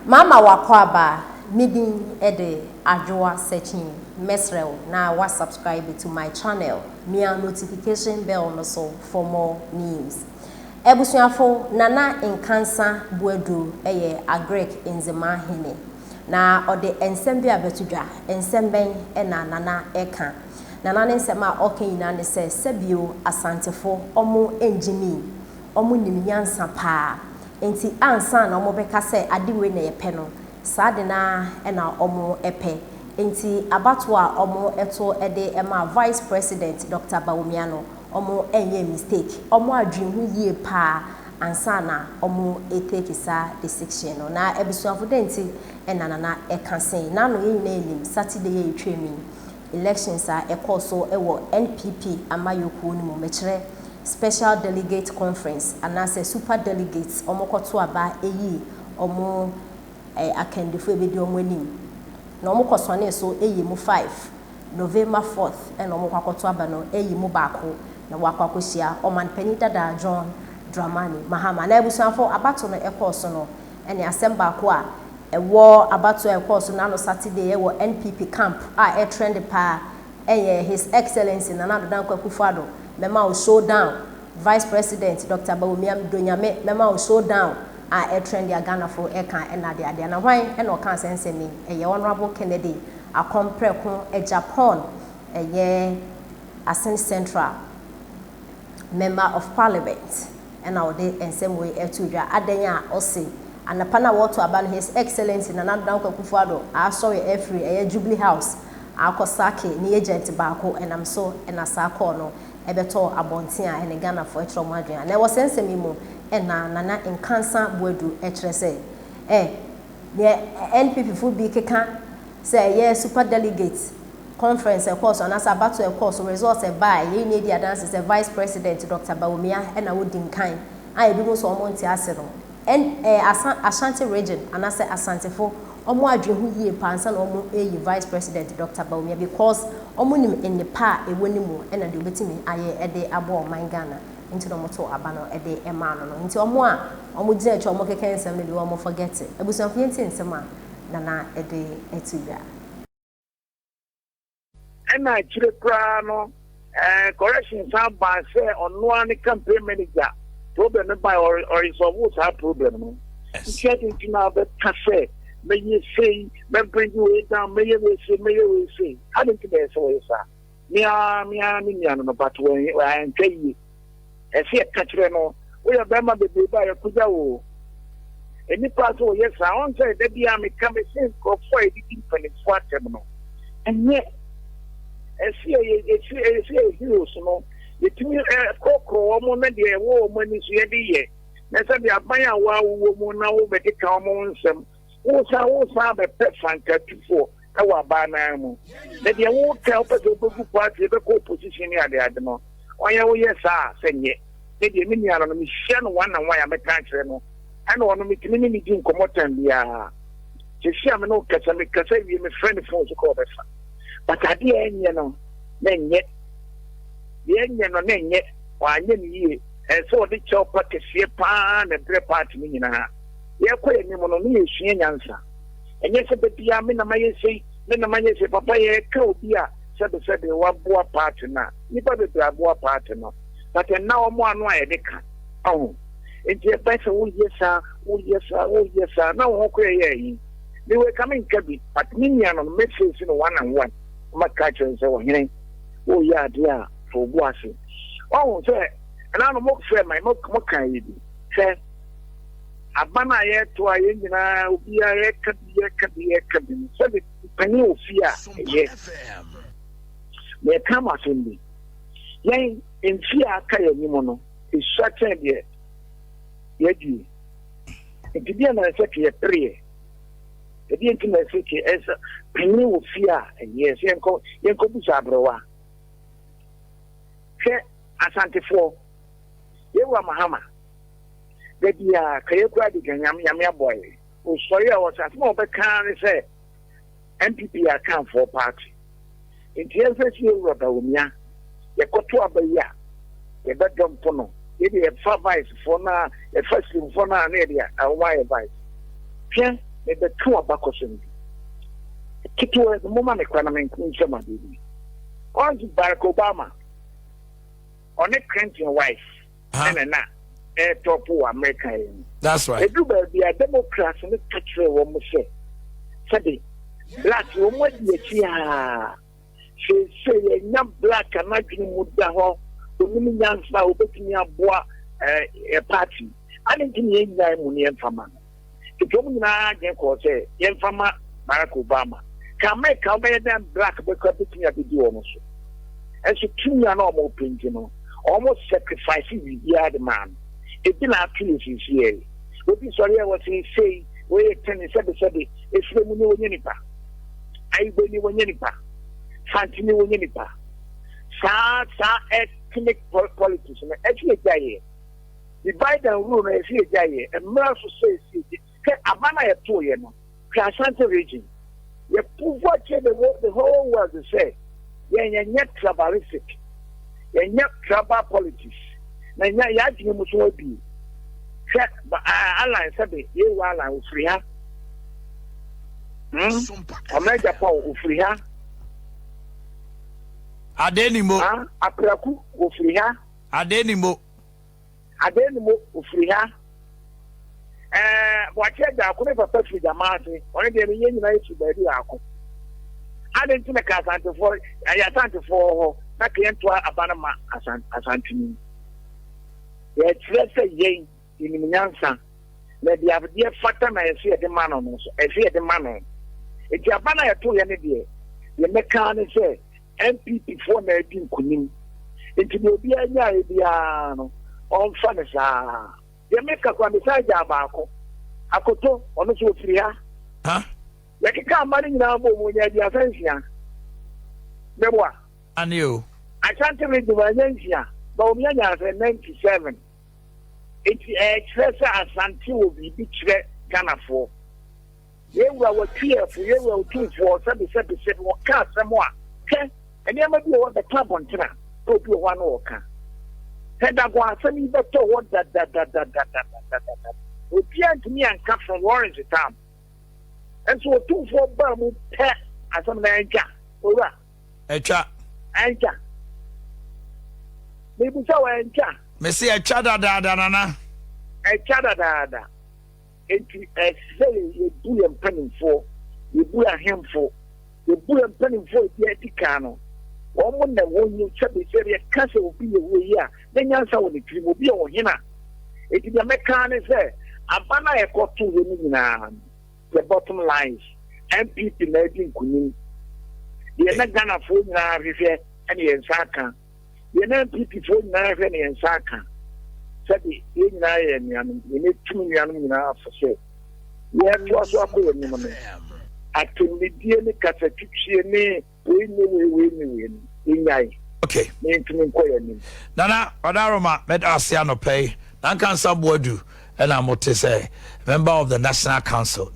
Mama wakwaba midin ede adwoa searching mesrel na wa subscribe to my channel mia notification bell no so for more news. Ebusuafo nana Nkansah buedu eye agrek enzema hene na ode ensem bi abetudwa ensem ben na nana eka nana ne nsem a oka yina ne se sebio asantefo omo enjini omo nimnyansa pa enti ansa na omo beka se adewe na yepe no saade na omo epe enti abato a omo eto ede ema vice president Dr. Bawumiano omo enye mistake omo adwen hu yie pa ansa na omo take sa decision no na ebusuafo denti nana eka sen na no ye na enim Saturday ye twemi elections a ekoso ewo NPP amayoku ni mo mekere special delegate conference anase super delegates omokoto aba eyi omo akandifo ebedi omo anim na omokoso na so eyi mu 5 November 4th and omokoto aba no eyi mu baako na wakwakosia omanpani dada John Dramani Mahama na ebusuafo abato no ekoso no ene asem baako a ewo abato ekoso na no Saturday ewo NPP camp a trend pa his excellency Nana Dankwa Akufo-Addo mema o showdown vice president Dr. Bawumiam Donyame mema o showdown a trend ya Ghana for eka na de ade na hwan e no kan sensemi honorable Kennedy akompreko Japan Assin Central member of parliament and our day and same way etudwa adenya osi anapa na woto aba his excellency Nana Dankwa Akufo-Addo sorry every Jubilee House akosake ni agent baako enam so enasako no ebeto abonten a ene Ghana for etro madwen na wo sensemi mu nana Nkansah buedu etrese the NPP fu bi keka say super delegate conference course on as about to course results by ye need the dance is vice president Dr. Bawumia na wodin kan I bi mo so omonti ase no Ashantes region and as Asantefo omo adwe hu yie pansa na omo vice president Dr. Bawumia because omo nim in the pa ewonimu na de obetimi aye ede abo man Ghana into the moto abano ede ema no nti omo a omo gina che omo keke nsem ne de omo forget ebusanfo yenti nsem a na ede etibia ena chire kra no correction san ba say ono ani campaign manager problem by or resolve that problem no getting to now the cafe may you say may bring you down may you say I don't think so sir me no but when I am tell you e see catch no we are bema be by kuja wo any part o yes I want say that be am come say go for editing for the swat no and yet e heroes no yetimi kokro omo na de wo omo ni so ye de ye na se de aban a wa wo mu na wo be de ka omo nsem wo sa be perfect tufo e wa ba na mu na de wo ka o pe so bu party be ko position ya de no oya wo yes a senye de de mi nia no mi hia no one and one ya me kan kire no ana wono mi timi ni di nkomotan bia je hia me no kasa wi me friend phone so ko be fa but ade enye no na enye yenye no na enye wanye ni ye so de chopa kesie pa na bre party ni nyina ye koye ni mo no ni esua nyansa enye se betia me na maye sei papa ye ka obi a se de wa boa party na ni ba be boa party no but na o mo anu aye de ka oh enti e pese wo yesa na wo koye ye yi they were coming kabi but me no message no one and one ma ka chen se wo hene wo ya dia for boase oh say na no mo fe mai mo kan yi say abana ye to aye nyina obi a ye kabi so the pani ofia ye me come asembi yen enfia aka ye ni mo no ishachen de ye di ntibia na se ke ye prie edi enti na se ke esa pani ofia ye se enko busa abrowa ke Asantefo yewa Mahama dia kaye kwa di ganyam boy o sorry I was at mo be kan say NPP account for party in TSC Europe Bawumia ye koto abaya ye bedom pono ye vice for na e first for na na dia why vice ke me be to abakosen kito the moment me kwana me nkunche ma bi on Barack Obama on a Clinton wife and na top America. That's right. Edu be a Democrats ne katre wo mo say black wo mo di etia say nya black na dwene mu da ho onimi nyansa obetumi aboa a party ani ntini nya mu ne mfama to mu na gen ko say yemfama Barack Obama ka make ka be dem black be ko betumi abidi wo so and so tunya na mo pinji no almost sacrificing the man it been a few here what is sorry I was say we ten said if we no nyinipa ai be ni nyinipa fantini nyinipa sa ethnic politics na actually jaye the Biden rule na see jaye and more so say abana ya to ye no Ashantes region ye pouvoir the whole world to say ye tribalistic ye tribal politics na ya adwene mu so bi check alliance sabe ye wa alliance free ha America pa ofiri ha Adenimo apraku ofiri ha Adenimo ofiri ha wache da ko ne papa fi da maase oni de ne nyina yisu ba di akọ aden tine ka Asante for ya Asante for ho na kliento abana ma Asantini ye trese yen ni Nkansah na dia de fata na ye se de mano no so e se de mano e ti abana ye to ye ne de ye meka ne se MPP for na di nkunim enti de obi anya e bia no on fa ne sa ye meka kwa message abako akoto ono so ofiri ha ye kika amani nyina bo mo nya dia sansia mebwa anio Ashantes region Valencia, but we are 97. It's Asante will be Ghana for. Ye were clear for you were 247 or cast somewhere. And you might be what the club on Tina, go to one worker. Said that was sending better what that. We to me and come from Orange Town. And so 2-4 Burma pet as a man. Echa. Ancha. Maybe so ancha. Messi echa da nana. Echa da. Enti say you do and penning for, you do a him for, you do and penning for the etikano. One when you check the area, castle will be away here. Then you answer when it will be on hina. It is a mechanic say, Abana a got to women the bottom lines. MPP making kunin. The not gonna phone na river and the Saka. The MPP phone na river and Saka. Said the in and you need 2 million for sale. We have to also go in I can be dearly Casacucci, win. Okay. Nana, Odaroma, met Asiano pay, Nkansah Boadu, and I'm what to say, member of the National Council.